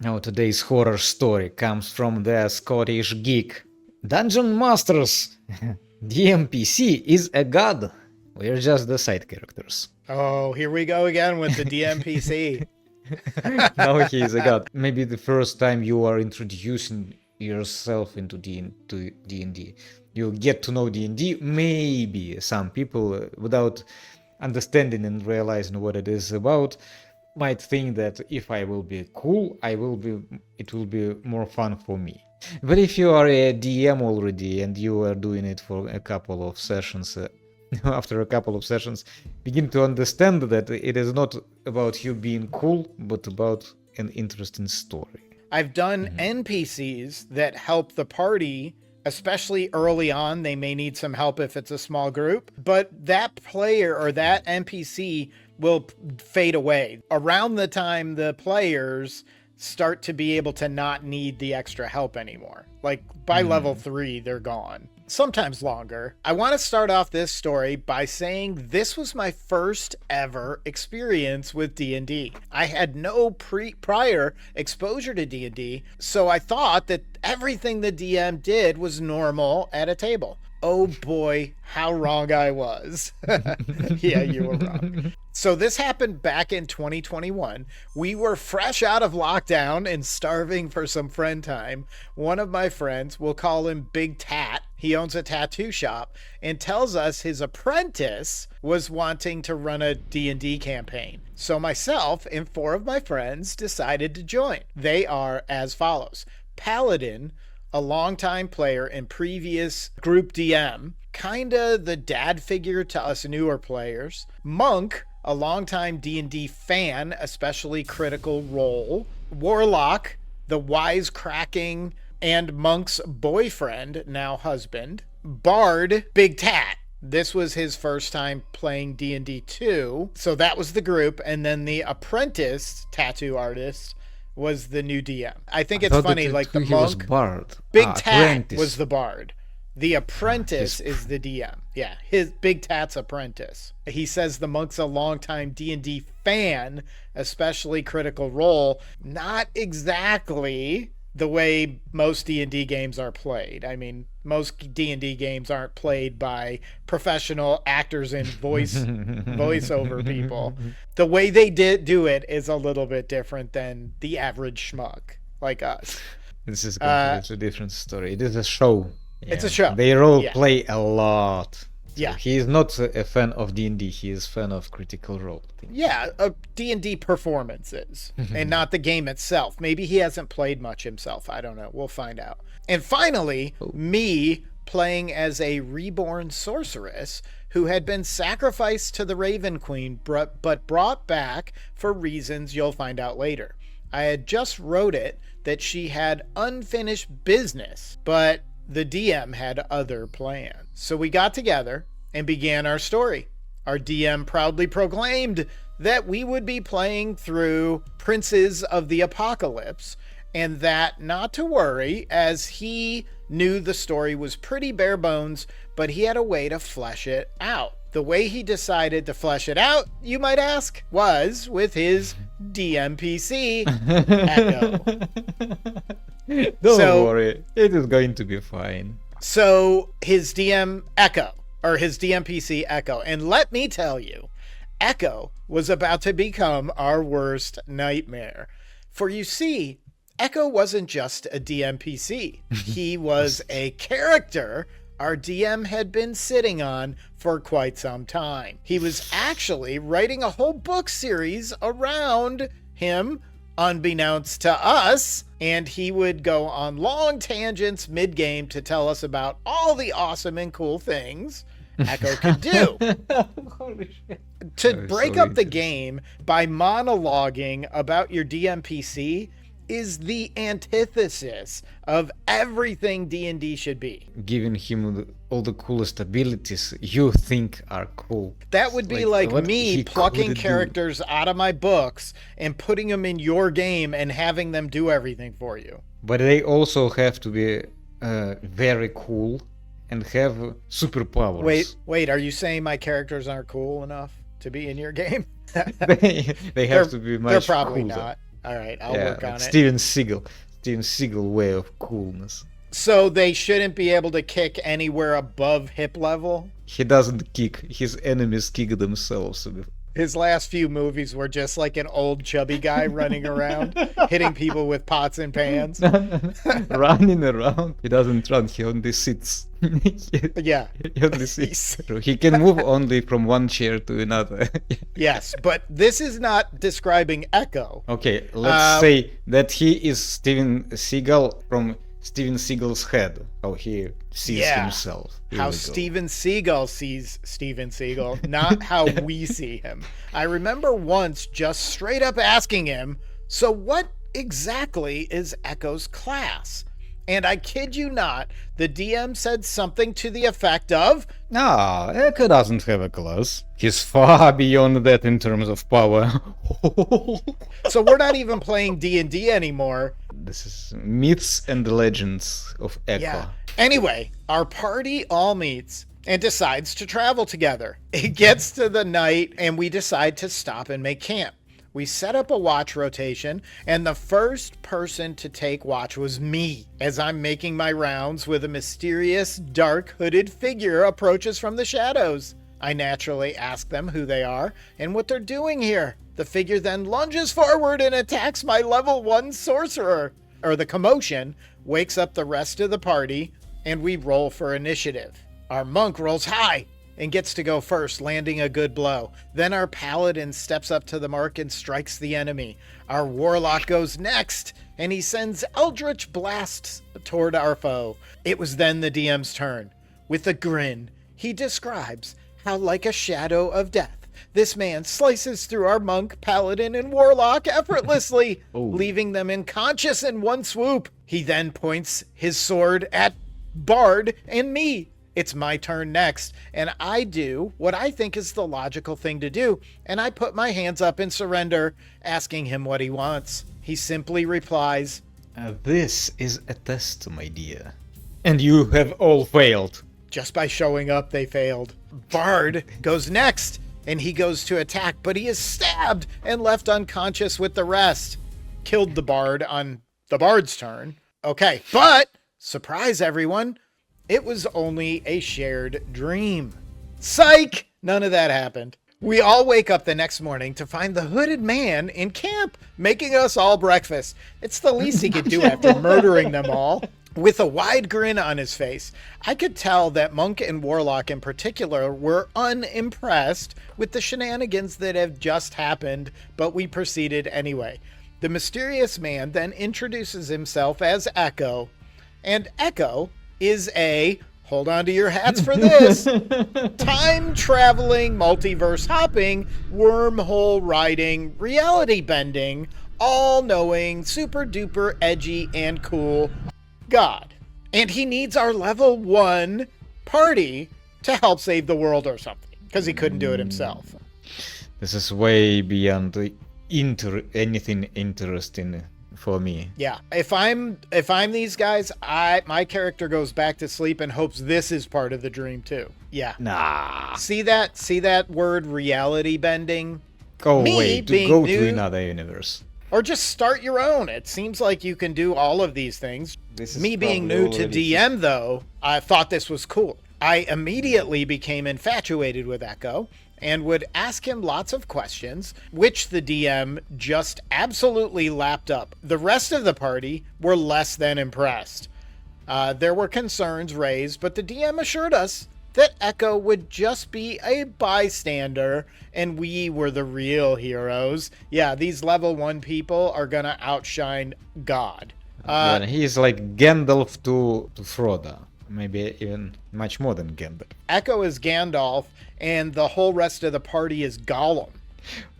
Now today's horror story comes from the Scottish geek. Dungeon Masters! The NPC is a god. We're just the side characters. Oh, here we go again with the DMPC. Now he is a god. Maybe the first time you are introducing yourself into D&D. You get to know D&D. Maybe some people, without understanding and realizing what it is about, might think that if I will be cool, it will be more fun for me. But if you are a DM already and you are doing it for a couple of sessions, after a couple of sessions, begin to understand that it is not about you being cool, but about an interesting story. I've done NPCs that help the party, especially early on. They may need some help if it's a small group, but that player or that NPC will fade away around the time the players start to be able to not need the extra help anymore. Like by level 3, they're gone. Sometimes longer. I want to start off this story by saying this was my first ever experience with D&D. I had no prior exposure to D&D, so I thought that everything the DM did was normal at a table. Oh boy, how wrong I was. Yeah, you were wrong. So this happened back in 2021. We were fresh out of lockdown and starving for some friend time. One of my friends, we'll call him Big Tat, he owns a tattoo shop, and tells us his apprentice was wanting to run a D&D campaign. So myself and 4 of my friends decided to join. They are as follows. Paladin, a longtime player and previous group DM, kinda the dad figure to us newer players. Monk, a longtime D&D fan, especially Critical Role. Warlock, the wisecracking and Monk's boyfriend, now husband. Bard, Big Tat. This was his first time playing D&D 2, so that was the group. And then the apprentice tattoo artist was the new DM. I think it's funny, like the monk, Bard. Big Tat Apprentice. was the bard. The apprentice is the DM. Yeah, his Big Tat's apprentice. He says the monk's a longtime D&D fan, especially Critical Role. Not exactly the way most D&D games are played. I mean, most D&D games aren't played by professional actors and voiceover people. The way they do it is a little bit different than the average schmuck like us. This is completely different story. It is a show. Yeah. It's a show. They role play a lot. So yeah. He is not a fan of D&D. He is a fan of Critical Role. Yeah, D&D performances and not the game itself. Maybe he hasn't played much himself. I don't know. We'll find out. And finally, me playing as a reborn sorceress who had been sacrificed to the Raven Queen, but brought back for reasons you'll find out later. I had just wrote it that she had unfinished business, but the DM had other plans. So we got together and began our story. Our DM proudly proclaimed that we would be playing through Princes of the Apocalypse, and that not to worry, as he knew the story was pretty bare bones, but he had a way to flesh it out. The way he decided to flesh it out, you might ask, was with his DMPC, Echo. Don't worry, it is going to be fine. So his DM Echo, or his DMPC Echo, and let me tell you, Echo was about to become our worst nightmare. For you see, Echo wasn't just a DMPC. He was a character our DM had been sitting on for quite some time. He was actually writing a whole book series around him, unbeknownst to us, and he would go on long tangents mid-game to tell us about all the awesome and cool things Echo could do. Holy shit. To break up the game by monologuing about your DMPC is the antithesis of everything D&D should be. Giving him all the coolest abilities you think are cool. That would be like me plucking characters out of my books and putting them in your game and having them do everything for you. But they also have to be very cool and have superpowers. Wait, are you saying my characters aren't cool enough to be in your game? they have to be much They're probably cooler. not. All right, I'll work on it. Steven Seagal way of coolness. So they shouldn't be able to kick anywhere above hip level? He doesn't kick, his enemies kick themselves. His last few movies were just like an old chubby guy running around, hitting people with pots and pans. Running around. He doesn't run, he only sits. Yeah. He only sits. He can move only from one chair to another. Yes, but this is not describing Echo. Okay, let's say that he is Steven Seagal from Steven Seagal's head, how he sees himself. How Steven Seagal sees Steven Seagal, not how we see him. I remember once just straight up asking him, so what exactly is Echo's class? And I kid you not, the DM said something to the effect of, "No, Echo doesn't have a class. He's far beyond that in terms of power." So we're not even playing D&D anymore. This is myths and legends of Echo. Yeah. Anyway, our party all meets and decides to travel together. It gets to the night and we decide to stop and make camp. We set up a watch rotation, and the first person to take watch was me, as I'm making my rounds with a mysterious, dark, hooded figure approaches from the shadows. I naturally ask them who they are and what they're doing here. The figure then lunges forward and attacks my level 1 sorcerer. The commotion wakes up the rest of the party, and we roll for initiative. Our monk rolls high and gets to go first, landing a good blow. Then our paladin steps up to the mark and strikes the enemy. Our warlock goes next, and he sends eldritch blasts toward our foe. It was then the DM's turn. With a grin, he describes how, like a shadow of death, this man slices through our monk, paladin, and warlock effortlessly, leaving them unconscious in one swoop. He then points his sword at Bard and me. It's my turn next, and I do what I think is the logical thing to do, and I put my hands up in surrender, asking him what he wants. He simply replies, "This is a test, my dear. And you have all failed." Just by showing up, they failed. Bard goes next, and he goes to attack, but he is stabbed and left unconscious with the rest. Killed the Bard on the Bard's turn. Okay, but, surprise everyone, it was only a shared dream. Psych! None of that happened. We all wake up the next morning to find the hooded man in camp, making us all breakfast. It's the least he could do after murdering them all. With a wide grin on his face, I could tell that Monk and Warlock in particular were unimpressed with the shenanigans that have just happened, but we proceeded anyway. The mysterious man then introduces himself as Echo, and Echo is a, hold on to your hats for this, time-traveling, multiverse-hopping, wormhole-riding, reality-bending, all-knowing, super-duper edgy and cool god. And he needs our level 1 party to help save the world or something, because he couldn't do it himself. This is way beyond anything interesting for me. Yeah, if I'm these guys, my character goes back to sleep and hopes this is part of the dream too. Yeah. Nah. See that word reality bending? Go away, to go to another universe. Or just start your own. It seems like you can do all of these things. Me being new to DM though, I thought this was cool. I immediately became infatuated with Echo and would ask him lots of questions, which the DM just absolutely lapped up. The rest of the party were less than impressed. There were concerns raised, but the DM assured us that Echo would just be a bystander and we were the real heroes. Yeah, these level 1 people are gonna outshine God. He's like Gandalf to Frodo. Maybe even much more than Gandalf. Echo is Gandalf, and the whole rest of the party is Gollum.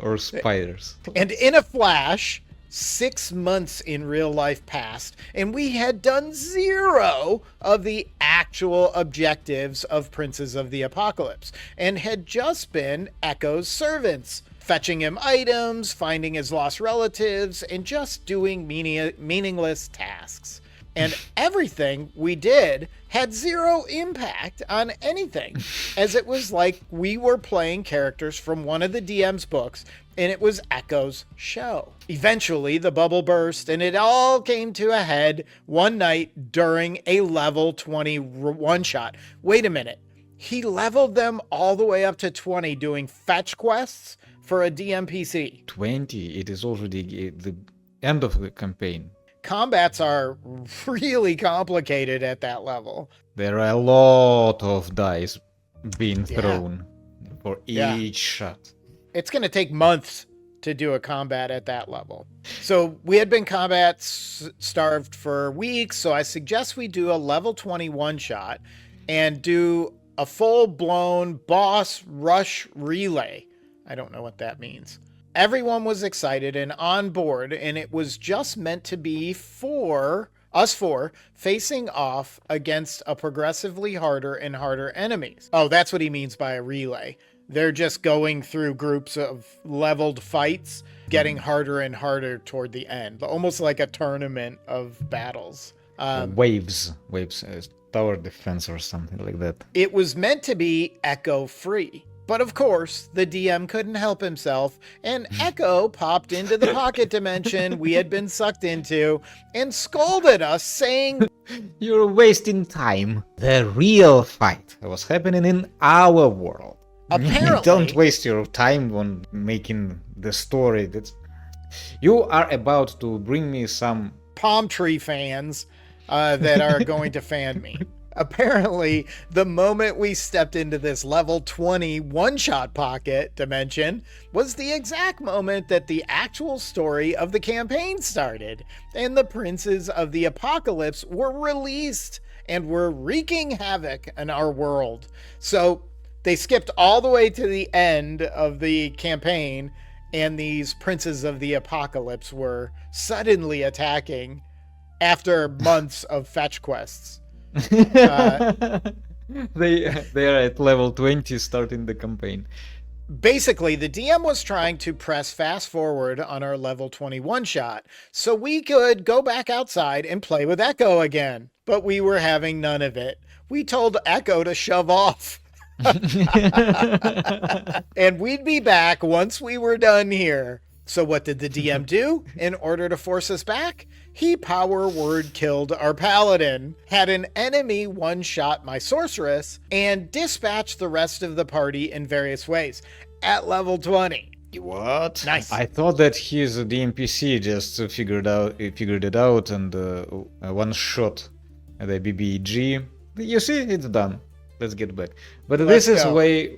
Or spiders. And in a flash, 6 months in real life passed, and we had done 0 of the actual objectives of Princes of the Apocalypse, and had just been Echo's servants, fetching him items, finding his lost relatives, and just doing meaningless tasks. And everything we did had zero impact on anything, as it was like we were playing characters from one of the DM's books, and it was Echo's show. Eventually, the bubble burst, and it all came to a head one night during a level 20 one-shot. Wait a minute. He leveled them all the way up to 20 doing fetch quests for a DMPC. 20, it is already the end of the campaign. Combats are really complicated at that level. There are a lot of dice being thrown for each shot. It's going to take months to do a combat at that level. So we had been combat starved for weeks, so I suggest we do a level 21 shot and do a full-blown boss rush relay. I don't know what that means. Everyone was excited and on board, and it was just meant to be for us four facing off against a progressively harder and harder enemies. Oh, that's what he means by a relay. They're just going through groups of leveled fights, getting harder and harder toward the end, almost like a tournament of battles. Waves, tower defense or something like that. It was meant to be Echo free. But of course, the DM couldn't help himself, and Echo popped into the pocket dimension we had been sucked into and scolded us, saying, "You're wasting time. The real fight was happening in our world. Apparently, Don't waste your time on making the story. You are about to bring me some palm tree fans that are going to fan me." Apparently, the moment we stepped into this level 20 one-shot pocket dimension was the exact moment that the actual story of the campaign started, and the Princes of the Apocalypse were released and were wreaking havoc in our world. So they skipped all the way to the end of the campaign, and these Princes of the Apocalypse were suddenly attacking after months of fetch quests. They are at level 20 starting the campaign. Basically, the DM was trying to press fast forward on our level 21 shot so we could go back outside and play with Echo again. But we were having none of it. We told Echo to shove off. And we'd be back once we were done here. So what did the DM do in order to force us back? He power word killed our paladin, had an enemy one-shot my sorceress, and dispatched the rest of the party in various ways at level 20. What? Nice. I thought that he's a DMPC just figured it out and one shot at the BBG. You see, it's done. Let's get back. But this is way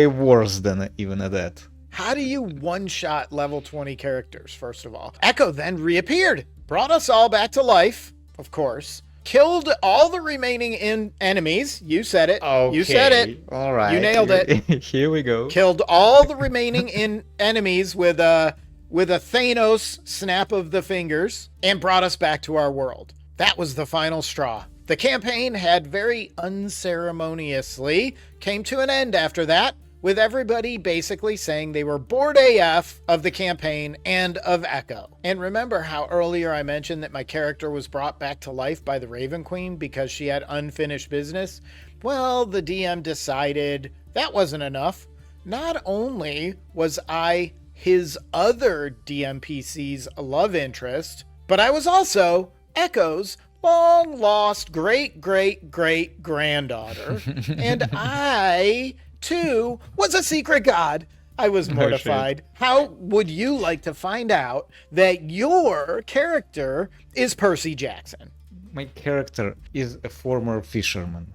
worse than even that. How do you one-shot level 20 characters, first of all? Echo then reappeared, brought us all back to life, of course, killed all the remaining enemies. You said it. Okay. You said it. All right. You nailed it. Here we go. Killed all the remaining enemies with a Thanos snap of the fingers and brought us back to our world. That was the final straw. The campaign had very unceremoniously came to an end after that, with everybody basically saying they were bored AF of the campaign and of Echo. And remember how earlier I mentioned that my character was brought back to life by the Raven Queen because she had unfinished business? Well, the DM decided that wasn't enough. Not only was I his other DMPC's love interest, but I was also Echo's long-lost great-great-great-granddaughter. And I too was a secret god. I was mortified. How would you like to find out that your character is Percy Jackson? My character is a former fisherman.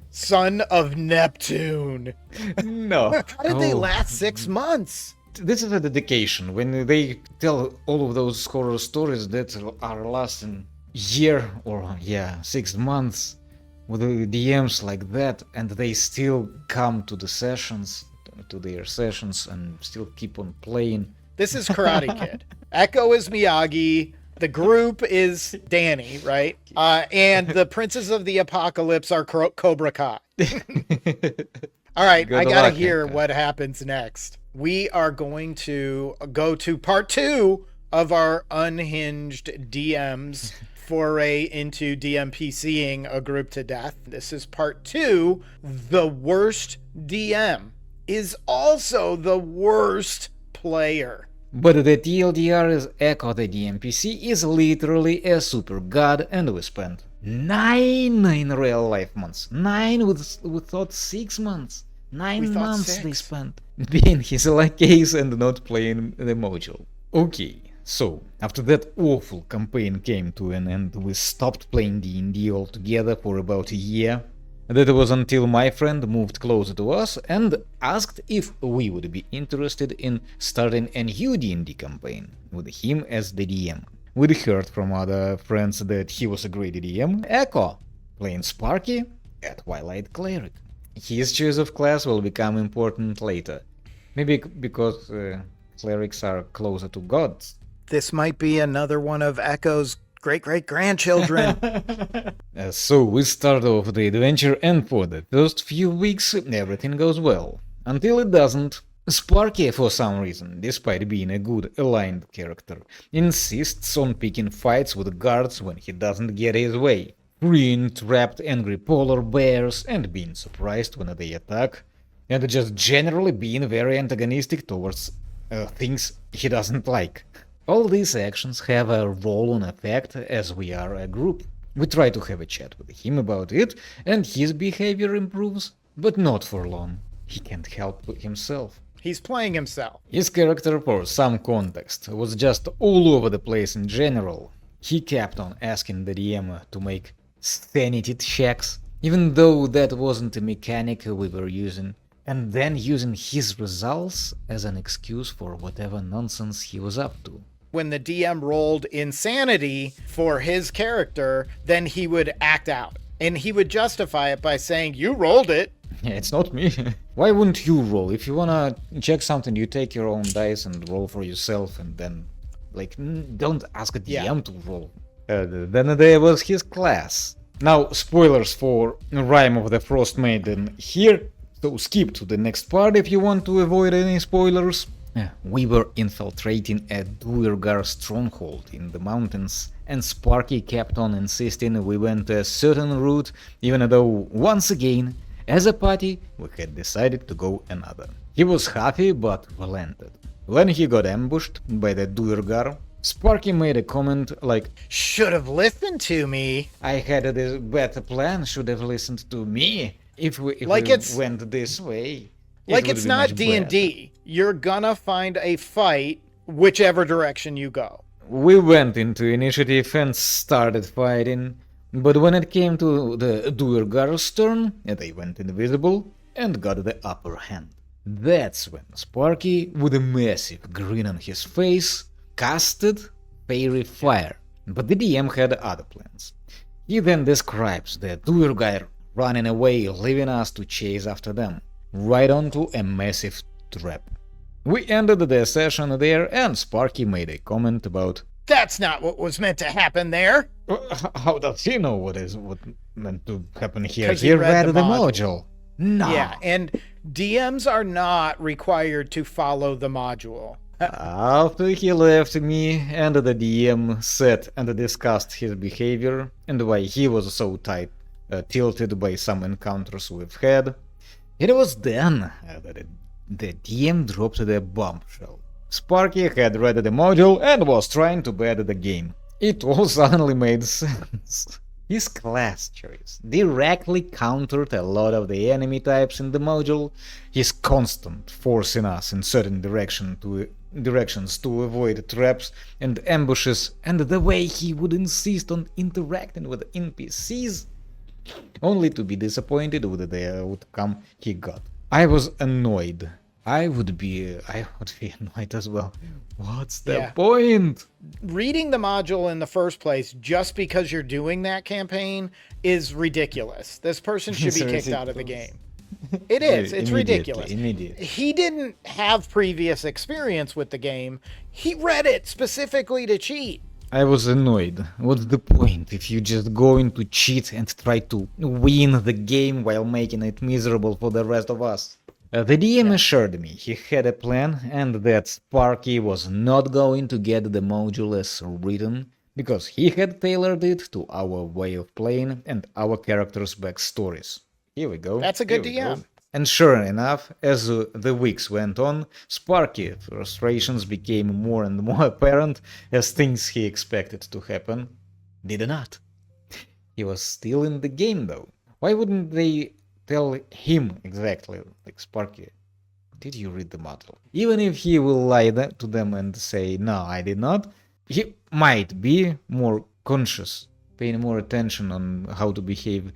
Son of Neptune. No. How did they last 6 months? This is a dedication. When they tell all of those horror stories that are lasting year or 6 months, with the DMs like that, and they still come to the sessions, to their sessions, and still keep on playing. This is Karate Kid. Echo is Miyagi. The group is Danny, right? And the Princes of the Apocalypse are Cobra Kai. All right, I gotta hear what happens next. We are going to go to part 2 of our unhinged DM's foray into DMPCing a group to death. This is part 2. The worst DM is also the worst player. But the TLDR is Echo the DMPC is literally a super god, and we spent 9 in real life months. 9 we thought 6 months. 9 months 6. they spent being his lackeys and not playing the module. Okay, so after that awful campaign came to an end, we stopped playing D&D altogether for about a year. That was until my friend moved closer to us and asked if we would be interested in starting a new D&D campaign with him as the DM. We'd heard from other friends that he was a great DM. Echo, playing Sparky, a Twilight Cleric. His choice of class will become important later. Maybe because clerics are closer to gods. This might be another one of Echo's great-great-grandchildren. So we start off the adventure, and for the first few weeks everything goes well. Until it doesn't. Sparky, for some reason, despite being a good aligned character, insists on picking fights with guards when he doesn't get his way, freeing trapped angry polar bears and being surprised when they attack, and just generally being very antagonistic towards things he doesn't like. All these actions have a roll-on effect as we are a group. We try to have a chat with him about it, and his behavior improves, but not for long. He can't help himself. He's playing himself. His character, for some context, was just all over the place in general. He kept on asking the DM to make sanity checks, even though that wasn't a mechanic we were using, and then using his results as an excuse for whatever nonsense he was up to. When the DM rolled insanity for his character, then he would act out. And he would justify it by saying, "You rolled it." Yeah, it's not me. Why wouldn't you roll? If you wanna check something, you take your own dice and roll for yourself, and then, don't ask a DM to roll. Then there was his class. Now, spoilers for Rime of the Frost Maiden here, so skip to the next part if you want to avoid any spoilers. We were infiltrating a Duergar stronghold in the mountains, and Sparky kept on insisting we went a certain route, even though, once again, as a party, we had decided to go another. He was happy but relented. When he got ambushed by the Duergar, Sparky made a comment like, "Should have listened to me." "I had this better plan, should have listened to me if we went this way." It's not D&D. You're gonna find a fight whichever direction you go. We went into initiative and started fighting, but when it came to the Duergar's turn, they went invisible and got the upper hand. That's when Sparky, with a massive grin on his face, casted Fairy Fire, but the DM had other plans. He then describes the Duergar running away, leaving us to chase after them, right onto a massive trap. We ended the session there, and Sparky made a comment about, "That's not what was meant to happen there." How does he know what meant to happen here? 'Cause He read the module. No. Yeah, and DMs are not required to follow the module. After he left me and the DM sat and discussed his behavior and why he was so tilted by some encounters we've had, it was then that the DM dropped the bombshell. Sparky had read the module and was trying to bed the game. It all suddenly made sense. His class choice directly countered a lot of the enemy types in the module, his constant forcing us in certain directions to avoid traps and ambushes, and the way he would insist on interacting with NPCs, only to be disappointed with the outcome he got. I was annoyed. I would be annoyed as well. What's the point? Reading the module in the first place just because you're doing that campaign is ridiculous. This person should be kicked out of the game. It is. It's ridiculous. He didn't have previous experience with the game. He read it specifically to cheat. I was annoyed. What's the point if you just going to cheat and try to win the game while making it miserable for the rest of us? The DM assured me he had a plan and that Sparky was not going to get the module as written because he had tailored it to our way of playing and our characters' backstories. Here we go. That's a good DM. And sure enough, as the weeks went on, Sparky's frustrations became more and more apparent as things he expected to happen did not. He was still in the game though. Why wouldn't they tell him exactly, like Sparky, did you read the model? Even if he will lie to them and say, no, I did not, he might be more conscious, paying more attention on how to behave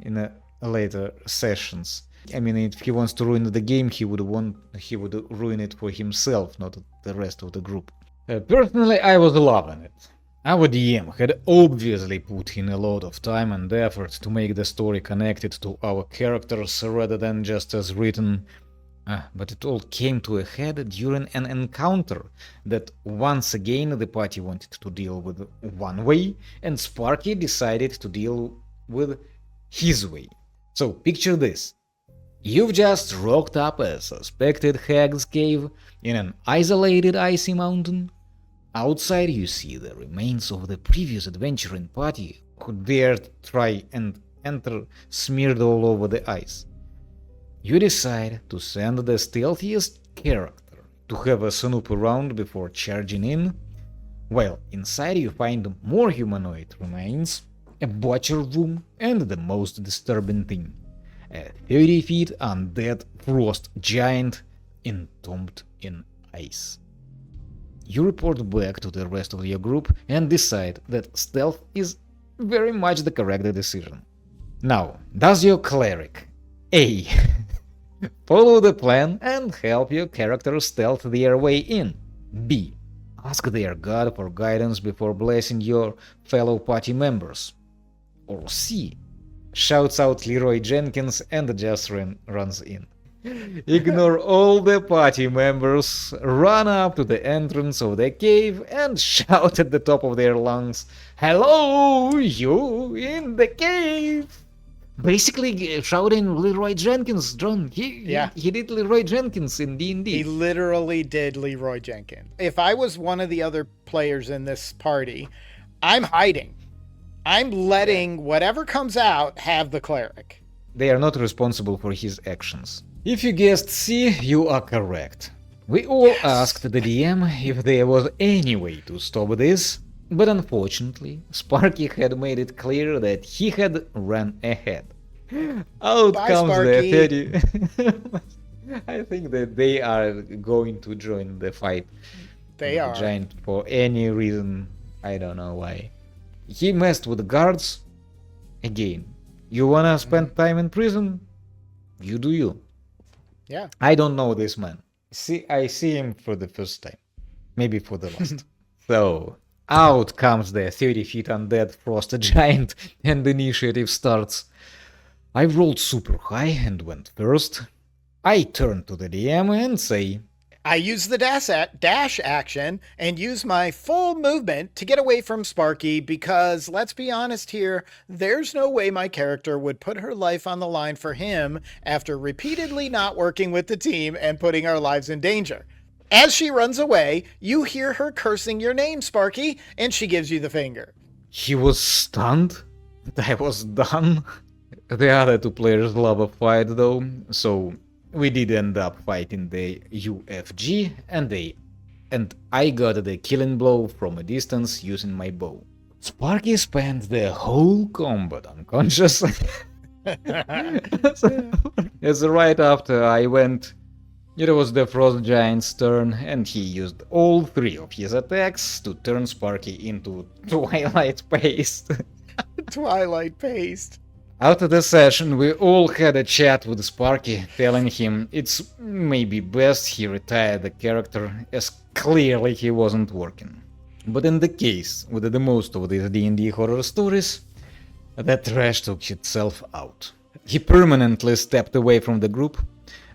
in later sessions. I mean, if he wants to ruin the game, he would ruin it for himself, not the rest of the group. Personally, I was loving it. Our DM had obviously put in a lot of time and effort to make the story connected to our characters rather than just as written. But it all came to a head during an encounter that once again the party wanted to deal with one way, and Sparky decided to deal with his way. So picture this. You've just rocked up a suspected hag's cave in an isolated icy mountain. Outside you see the remains of the previous adventuring party who dared try and enter smeared all over the ice. You decide to send the stealthiest character to have a snoop around before charging in, while inside you find more humanoid remains, a butcher room, and the most disturbing thing, a 30 feet undead frost giant entombed in ice. You report back to the rest of your group and decide that stealth is very much the correct decision. Now, does your cleric A. follow the plan and help your character stealth their way in? B. Ask their god for guidance before blessing your fellow party members? Or C. Shouts out Leroy Jenkins and just runs in? Ignore all the party members, run up to the entrance of the cave and shout at the top of their lungs, "Hello, you in the cave!" Basically shouting Leroy Jenkins, John. He did Leroy Jenkins in D&D. He literally did Leroy Jenkins. If I was one of the other players in this party, I'm hiding. I'm letting whatever comes out have the cleric. They are not responsible for his actions. If you guessed C, you are correct. We all asked the DM if there was any way to stop this, but unfortunately, Sparky had made it clear that he had run ahead. Out comes Sparky. the 30... I think that they are going to join the fight. They are. Giant for any reason, I don't know why. He messed with the guards. Again, you wanna spend time in prison? You do you. Yeah. I don't know this man. I see him for the first time. Maybe for the last. So, out comes the 30 feet undead frost giant and the initiative starts. I rolled super high and went first. I turn to the DM and say, I use the dash action and use my full movement to get away from Sparky because, let's be honest here, there's no way my character would put her life on the line for him after repeatedly not working with the team and putting our lives in danger. As she runs away, you hear her cursing your name, Sparky, and she gives you the finger. He was stunned. I was done. The other two players love a fight though, so we did end up fighting the UFG, and I got the killing blow from a distance using my bow. Sparky spent the whole combat unconscious. As right after I went, it was the Frost Giant's turn, and he used all 3 of his attacks to turn Sparky into Twilight Paste. Twilight Paste. After the session, we all had a chat with Sparky, telling him it's maybe best he retired the character, as clearly he wasn't working. But in the case with the most of these D&D horror stories, the trash took itself out. He permanently stepped away from the group.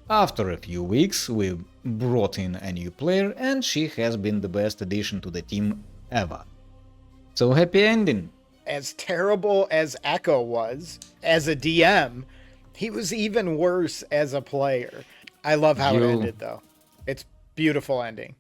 After a few weeks, we brought in a new player, and she has been the best addition to the team ever. So happy ending! As terrible as Echo was as a DM, he was even worse as a player. I love how it You- ended, though. It's beautiful ending.